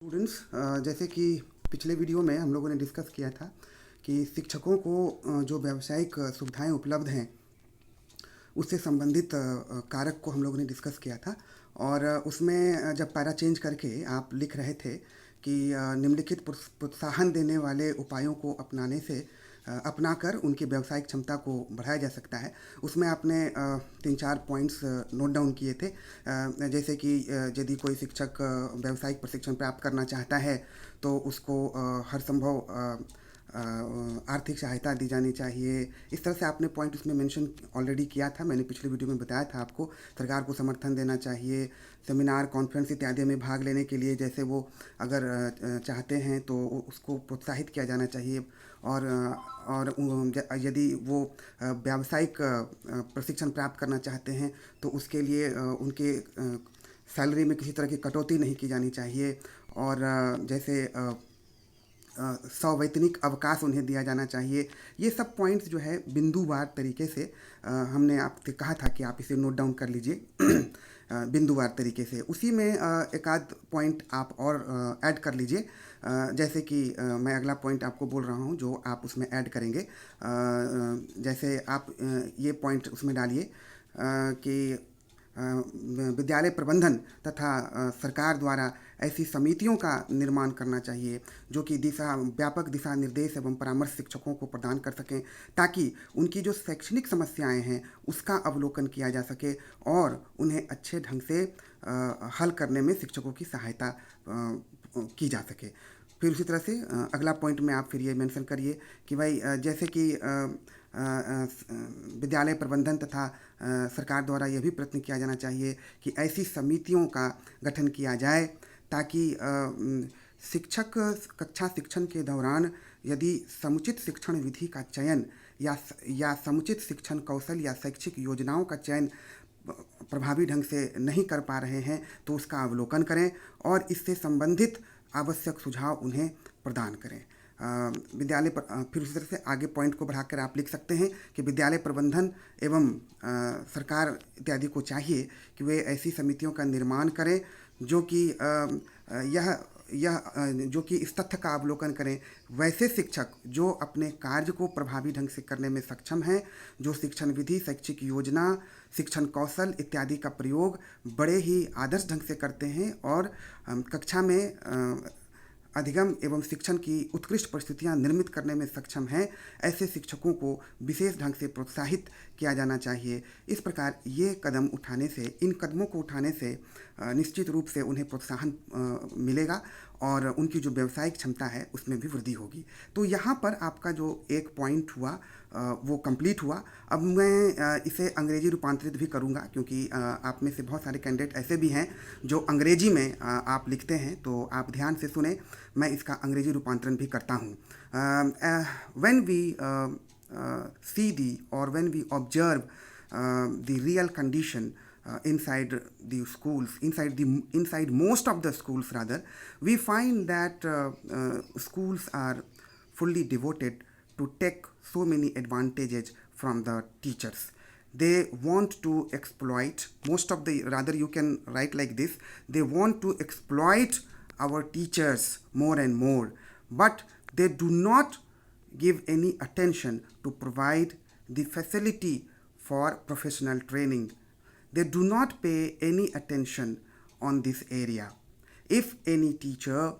Students, जैसे कि पिछले वीडियो में हम लोगों ने डिस्कस किया था कि शिक्षकों को जो व्यावसायिक सुविधाएं उपलब्ध हैं उससे संबंधित कारक को हम लोगों ने डिस्कस किया था। और उसमें जब पैरा चेंज करके आप लिख रहे थे कि निम्नलिखित प्रोत्साहन देने वाले उपायों को अपनाने से अपनाकर उनकी व्यावसायिक क्षमता को बढ़ाया जा सकता है। उसमें आपने 3-4 पॉइंट्स नोट डाउन किए थे, जैसे कि यदि कोई शिक्षक व्यावसायिक प्रशिक्षण प्राप्त करना चाहता है तो उसको हर संभव आर्थिक सहायता दी जानी चाहिए। इस तरह से आपने पॉइंट उसमें मेंशन ऑलरेडी किया था, मैंने पिछले वीडियो में बताया था आपको। सरकार को समर्थन देना चाहिए, सेमिनार कॉन्फ्रेंस इत्यादि में भाग लेने के लिए जैसे वो अगर चाहते हैं तो उसको प्रोत्साहित किया जाना चाहिए। और यदि वो व्यावसायिक प्रशिक्षण प्राप्त करना चाहते हैं तो उसके लिए उनके सैलरी में किसी तरह की कटौती नहीं की जानी चाहिए। और जैसे सवैतनिक अवकाश उन्हें दिया जाना चाहिए। ये सब पॉइंट्स जो है बिंदुवार तरीके से हमने आपसे कहा था कि आप इसे नोट डाउन कर लीजिए बिंदुवार तरीके से। उसी में एक आध पॉइंट आप और ऐड कर लीजिए, जैसे कि मैं अगला पॉइंट आपको बोल रहा हूँ जो आप उसमें ऐड करेंगे। जैसे आप ये पॉइंट उसमें डालिए कि विद्यालय प्रबंधन तथा सरकार द्वारा ऐसी समितियों का निर्माण करना चाहिए जो कि व्यापक दिशा निर्देश एवं परामर्श शिक्षकों को प्रदान कर सकें, ताकि उनकी जो शैक्षणिक समस्याएं हैं उसका अवलोकन किया जा सके और उन्हें अच्छे ढंग से हल करने में शिक्षकों की सहायता की जा सके। फिर उसी तरह से अगला पॉइंट में आप फिर ये मेंशन करिए कि भाई जैसे कि विद्यालय प्रबंधन तथा सरकार द्वारा यह भी प्रयत्न किया जाना चाहिए कि ऐसी समितियों का गठन किया जाए ताकि शिक्षक कक्षा शिक्षण के दौरान यदि समुचित शिक्षण विधि का चयन या समुचित शिक्षण कौशल या शैक्षिक योजनाओं का चयन प्रभावी ढंग से नहीं कर पा रहे हैं तो उसका अवलोकन करें और इससे संबंधित आवश्यक सुझाव उन्हें प्रदान करें। विद्यालय पर फिर उसी तरह से आगे पॉइंट को बढ़ाकर आप लिख सकते हैं कि विद्यालय प्रबंधन एवं सरकार इत्यादि को चाहिए कि वे ऐसी समितियों का निर्माण करें जो कि जो कि इस तथ्य का अवलोकन करें वैसे शिक्षक जो अपने कार्य को प्रभावी ढंग से करने में सक्षम हैं, जो शिक्षण विधि, शैक्षिक योजना, शिक्षण कौशल इत्यादि का प्रयोग बड़े ही आदर्श ढंग से करते हैं और कक्षा में अधिगम एवं शिक्षण की उत्कृष्ट परिस्थितियां निर्मित करने में सक्षम हैं। ऐसे शिक्षकों को विशेष ढंग से प्रोत्साहित किया जाना चाहिए। इस प्रकार ये कदम उठाने से, इन कदमों को उठाने से निश्चित रूप से उन्हें प्रोत्साहन मिलेगा और उनकी जो व्यावसायिक क्षमता है उसमें भी वृद्धि होगी। तो यहाँ पर आपका जो एक पॉइंट हुआ वो कंप्लीट हुआ। अब मैं इसे अंग्रेजी रूपांतरित भी करूँगा क्योंकि आप में से बहुत सारे कैंडिडेट ऐसे भी हैं जो अंग्रेजी में आप लिखते हैं, तो आप ध्यान से सुने, मैं इसका अंग्रेजी रूपांतरण भी करता हूँ। When we see the or when we observe the real condition inside the schools, inside most of the schools rather, we find that schools are fully devoted to take so many advantages from the teachers. They want to exploit most of the, rather you can write like this, they want to exploit our teachers more and more, but they do not give any attention to provide the facility for professional training. They do not pay any attention on this area. If any teacher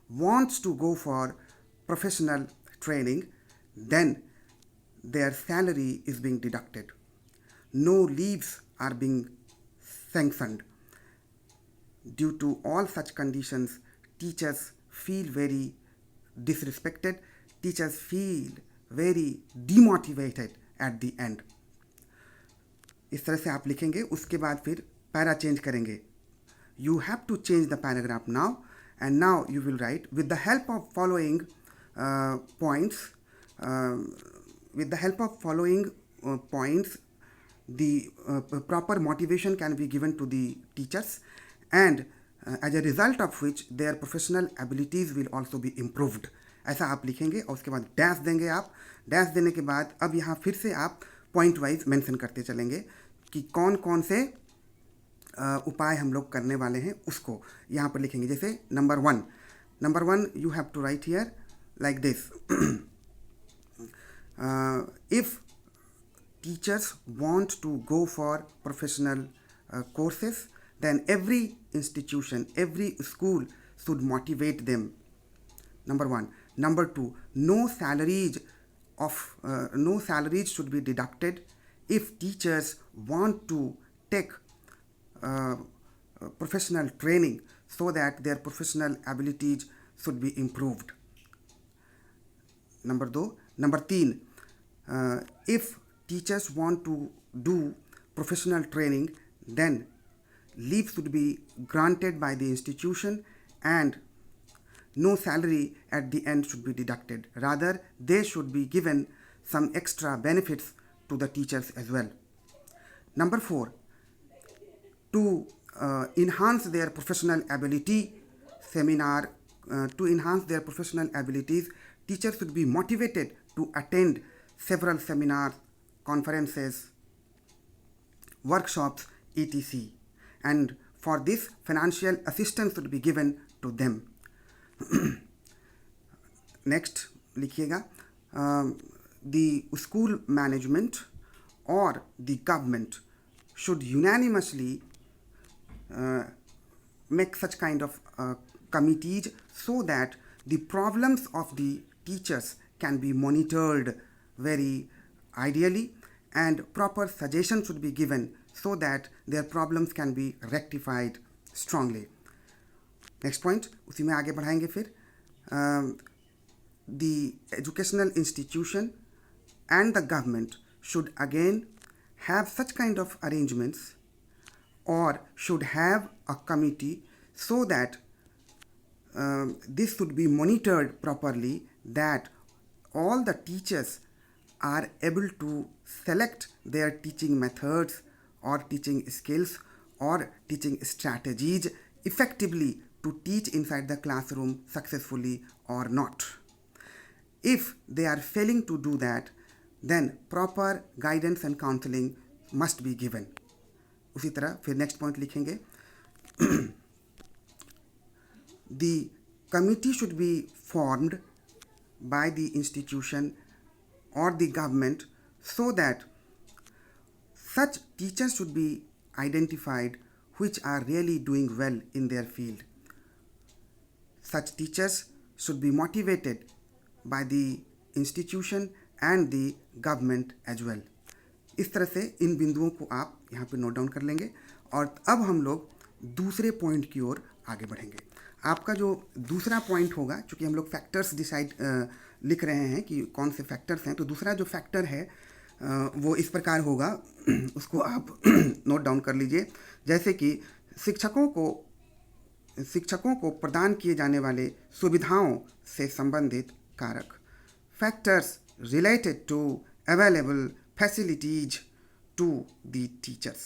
wants to go for professional training, then their salary is being deducted. No leaves are being sanctioned. Due to all such conditions, teachers feel very disrespected, teachers feel very demotivated at the end. इस तरह से आप लिखेंगे, उसके बाद फिर para change करेंगे. You have to change the paragraph now, and now you will write with the help of following points. With the help of following points, the proper motivation can be given to the teachers, and as a result of which their professional abilities will also be improved. ऐसा आप लिखेंगे और उसके बाद dash देंगे आप. Dash देने के बाद अब यहाँ फिर से आप पॉइंट वाइज मेंशन करते चलेंगे कि कौन कौन से उपाय हम लोग करने वाले हैं उसको यहाँ पर लिखेंगे। जैसे number one you have to write here like this, if teachers want to go for professional courses, then every institution, every school should motivate them. Number one. Number two, no salaries should be deducted if teachers want to take uh, professional training so that their professional abilities should be improved. Number तीन, if teachers want to do professional training, then leave should be granted by the institution and no salary at the end should be deducted. Rather, they should be given some extra benefits to the teachers as well. Number four, to enhance their professional ability to enhance their professional abilities, teachers should be motivated to attend several seminars, conferences, workshops, etc. And for this, financial assistance should be given to them. Next लिखिएगा, the school management or the government should unanimously make such kind of committees so that the problems of the teachers can be monitored very ideally and proper suggestions should be given so that their problems can be rectified strongly. Next point, उसी में आगे बढ़ाएंगे फिर, the educational institution and the government should again have such kind of arrangements or should have a committee so that this should be monitored properly, that all the teachers are able to select their teaching methods or teaching skills or teaching strategies effectively to teach inside the classroom successfully or not. If they are failing to do that, then proper guidance and counseling must be given. उसी तरह फिर next point लिखेंगे, the committee should be formed by the institution or the government so that such teachers should be identified which are really doing well in their field. Such teachers should be motivated by the institution and the government as well. इस तरह से इन बिंदुओं को आप यहाँ पे note down कर लेंगे और अब हम लोग दूसरे पॉइंट की ओर आगे बढ़ेंगे। आपका जो दूसरा पॉइंट होगा, चूँकि हम लोग फैक्टर्स लिख रहे हैं कि कौन से फैक्टर्स हैं, तो दूसरा जो फैक्टर है वो इस प्रकार होगा, उसको आप नोट डाउन कर लीजिए। जैसे कि शिक्षकों को प्रदान किए जाने वाले सुविधाओं से संबंधित कारक, factors related to available facilities to the teachers.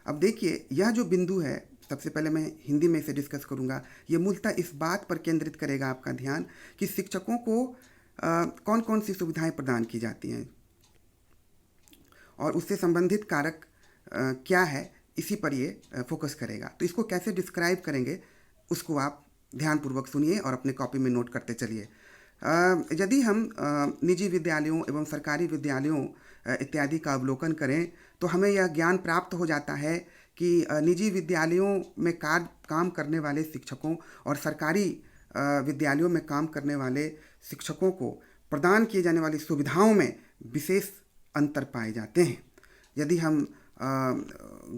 अब देखिए, यह जो बिंदु है, सबसे पहले मैं हिंदी में इसे डिस्कस करूंगा। ये मूलतः इस बात पर केंद्रित करेगा आपका ध्यान कि शिक्षकों को कौन कौन सी सुविधाएं प्रदान की जाती हैं और उससे संबंधित कारक क्या है, इसी पर ये फोकस करेगा। तो इसको कैसे डिस्क्राइब करेंगे उसको आप ध्यानपूर्वक सुनिए और अपने कॉपी में नोट करते चलिए। यदि हम निजी विद्यालयों एवं सरकारी विद्यालयों इत्यादि का अवलोकन करें तो हमें यह ज्ञान प्राप्त हो जाता है कि निजी विद्यालयों में काम करने वाले शिक्षकों और सरकारी विद्यालयों में काम करने वाले शिक्षकों को प्रदान किए जाने वाली सुविधाओं में विशेष अंतर पाए जाते हैं। यदि हम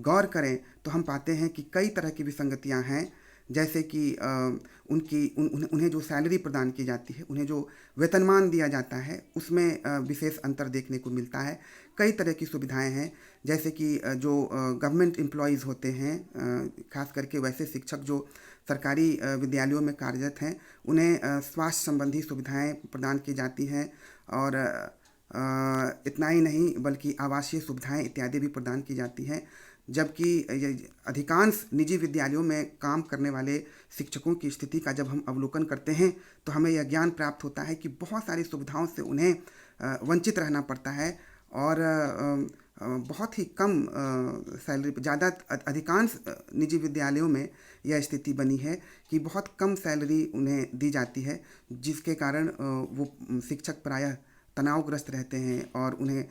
गौर करें तो हम पाते हैं कि कई तरह की विसंगतियां हैं, जैसे कि उन्हें जो सैलरी प्रदान की जाती है, उन्हें जो वेतनमान दिया जाता है, उसमें विशेष अंतर देखने को मिलता है। कई तरह की सुविधाएं हैं, जैसे कि जो गवर्नमेंट एम्प्लॉयज़ होते हैं, खास करके वैसे शिक्षक जो सरकारी विद्यालयों में कार्यरत हैं, उन्हें स्वास्थ्य संबंधी सुविधाएं प्रदान की जाती हैं और इतना ही नहीं बल्कि आवासीय सुविधाएं इत्यादि भी प्रदान की जाती हैं। जबकि अधिकांश निजी विद्यालयों में काम करने वाले शिक्षकों की स्थिति का जब हम अवलोकन करते हैं तो हमें यह ज्ञान प्राप्त होता है कि बहुत सारी सुविधाओं से उन्हें वंचित रहना पड़ता है और बहुत ही कम सैलरी, ज़्यादा अधिकांश निजी विद्यालयों में यह स्थिति बनी है कि बहुत कम सैलरी उन्हें दी जाती है, जिसके कारण वो शिक्षक प्रायः तनावग्रस्त रहते हैं और उन्हें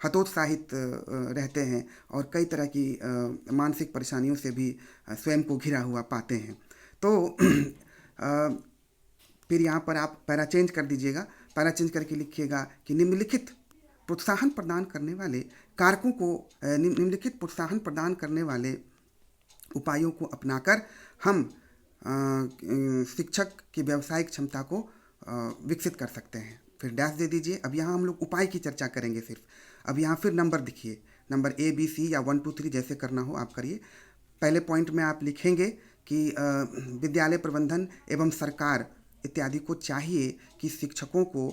हतोत्साहित रहते हैं और कई तरह की मानसिक परेशानियों से भी स्वयं को घिरा हुआ पाते हैं। तो फिर यहाँ पर आप पैरा चेंज कर दीजिएगा, पैरा चेंज करके लिखिएगा कि निम्नलिखित प्रोत्साहन प्रदान करने वाले कारकों को, निम्नलिखित प्रोत्साहन प्रदान करने वाले उपायों को अपनाकर हम शिक्षक की व्यावसायिक क्षमता को विकसित कर सकते हैं। फिर डैश दे दीजिए। अब यहाँ हम लोग उपाय की चर्चा करेंगे सिर्फ। अब यहाँ फिर नंबर दिखिए, नंबर ABC या 1 2 3 जैसे करना हो आप करिए। पहले पॉइंट में आप लिखेंगे कि विद्यालय प्रबंधन एवं सरकार इत्यादि को चाहिए कि शिक्षकों को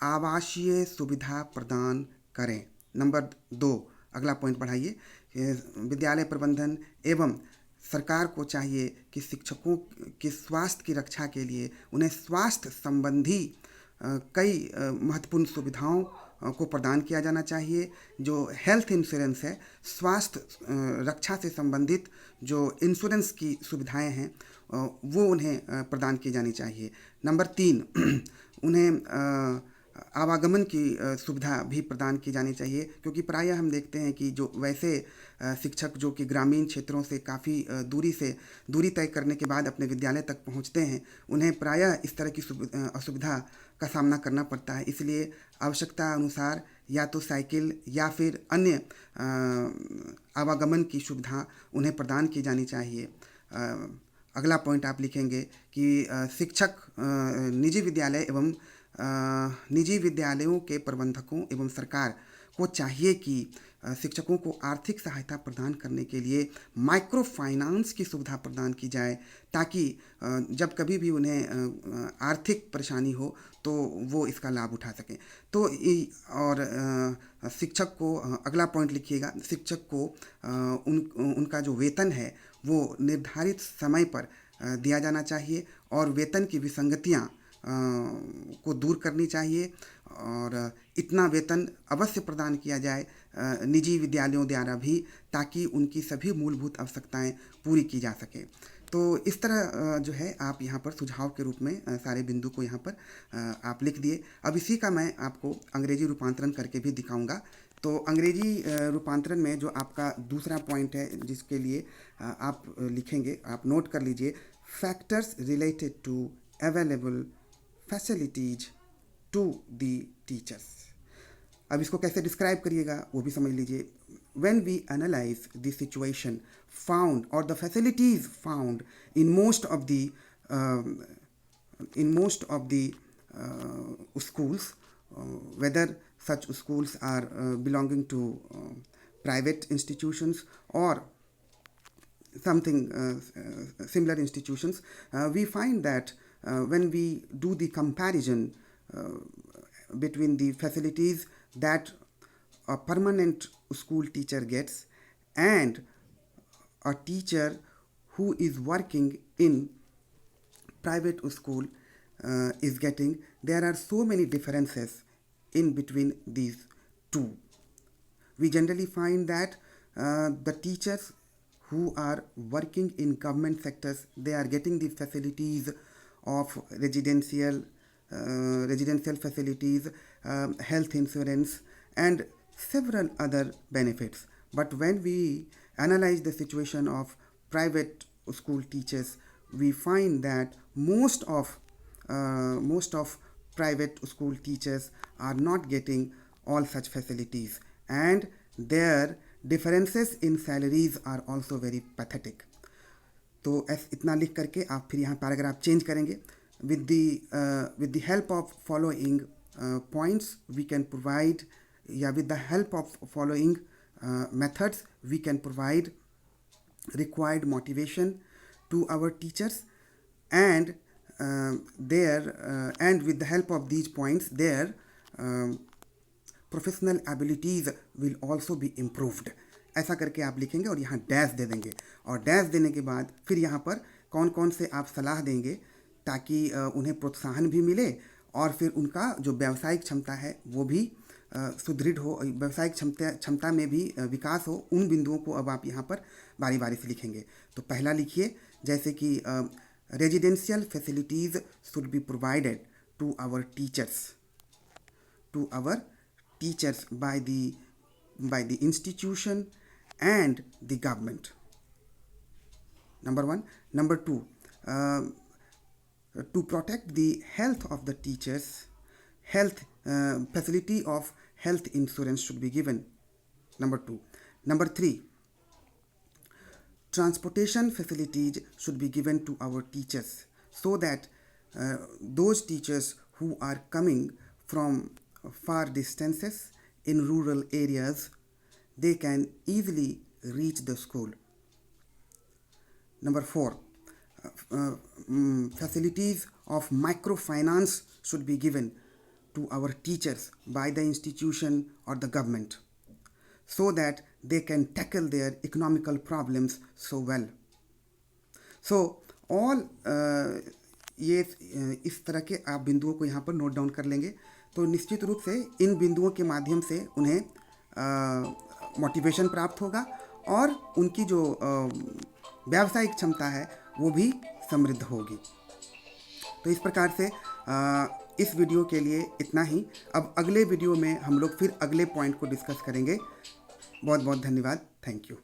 आवासीय सुविधा प्रदान करें। नंबर 2 अगला पॉइंट बढ़ाइए, विद्यालय प्रबंधन एवं सरकार को चाहिए कि शिक्षकों के स्वास्थ्य की रक्षा के लिए उन्हें स्वास्थ्य संबंधी कई महत्वपूर्ण सुविधाओं को प्रदान किया जाना चाहिए। जो हेल्थ इंश्योरेंस है, स्वास्थ्य रक्षा से संबंधित जो इंश्योरेंस की सुविधाएं हैं वो उन्हें प्रदान की जानी चाहिए। नंबर 3 उन्हें आवागमन की सुविधा भी प्रदान की जानी चाहिए, क्योंकि प्रायः हम देखते हैं कि जो वैसे शिक्षक जो कि ग्रामीण क्षेत्रों से काफ़ी दूरी तय करने के बाद अपने विद्यालय तक पहुंचते हैं, उन्हें प्रायः इस तरह की असुविधा का सामना करना पड़ता है। इसलिए आवश्यकता अनुसार या तो साइकिल या फिर अन्य आवागमन की सुविधा उन्हें प्रदान की जानी चाहिए। अगला पॉइंट आप लिखेंगे कि शिक्षक निजी विद्यालय एवं निजी विद्यालयों के प्रबंधकों एवं सरकार को चाहिए कि शिक्षकों को आर्थिक सहायता प्रदान करने के लिए माइक्रो फाइनेंस की सुविधा प्रदान की जाए, ताकि जब कभी भी उन्हें आर्थिक परेशानी हो तो वो इसका लाभ उठा सकें। तो और शिक्षक को, अगला पॉइंट लिखिएगा, शिक्षक को उनका जो वेतन है वो निर्धारित समय पर दिया जाना चाहिए और वेतन की विसंगतियाँ को दूर करनी चाहिए और इतना वेतन अवश्य प्रदान किया जाए निजी विद्यालयों द्वारा भी, ताकि उनकी सभी मूलभूत आवश्यकताएं पूरी की जा सके। तो इस तरह जो है आप यहाँ पर सुझाव के रूप में सारे बिंदु को यहाँ पर आप लिख दिए। अब इसी का मैं आपको अंग्रेजी रूपांतरण करके भी दिखाऊंगा। तो अंग्रेजी रूपांतरण में जो आपका दूसरा पॉइंट है, जिसके लिए आप लिखेंगे, आप नोट कर लीजिए, factors related to available facilities to the teachers. अब इसको कैसे डिस्क्राइब करिएगा वो भी समझ लीजिए। When we analyze the situation found or the facilities found in most of the schools, whether such schools are belonging to private institutions or something similar institutions, we find that when we do the comparison between the facilities that a permanent school teacher gets and a teacher who is working in private school is getting, there are so many differences in between these two. We generally find that the teachers who are working in government sectors, they are getting the facilities of residential facilities, health insurance and several other benefits. But when we analyze the situation of private school teachers, we find that most of private school teachers are not getting all such facilities, and their differences in salaries are also very pathetic. तो इतना लिख करके आप फिर यहाँ paragraph change करेंगे। with the help of following points we can provide, with the help of following methods we can provide required motivation to our teachers, and with the help of these points their professional abilities will also be improved. ऐसा करके आप लिखेंगे और यहाँ dash दे देंगे, और dash देने के बाद फिर यहाँ पर कौन कौन से आप सलाह देंगे ताकि उन्हें प्रोत्साहन भी मिले और फिर उनका जो व्यावसायिक क्षमता है वो भी सुदृढ़ हो, व्यावसायिक क्षमता में भी विकास हो, उन बिंदुओं को अब आप यहाँ पर बारी बारी से लिखेंगे। तो पहला लिखिए, जैसे कि residential facilities should be provided to our teachers by the institution and the government. Number one. Number two, to protect the health of the teachers, facility of health insurance should be given. Number two. Number three, transportation facilities should be given to our teachers, so that those teachers who are coming from far distances in rural areas, they can easily reach the school. Number four, facilities of microfinance should be given to our teachers by the institution or the government, so that they can tackle their economical problems so well. So all ये इस तरह के आप बिंदुओं को यहाँ पर note down कर लेंगे। तो निश्चित रूप से इन बिंदुओं के माध्यम से उन्हें मोटिवेशन प्राप्त होगा और उनकी जो व्यावसायिक क्षमता है वो भी समृद्ध होगी। तो इस प्रकार से इस वीडियो के लिए इतना ही। अब अगले वीडियो में हम लोग फिर अगले पॉइंट को डिस्कस करेंगे। बहुत बहुत धन्यवाद। Thank you.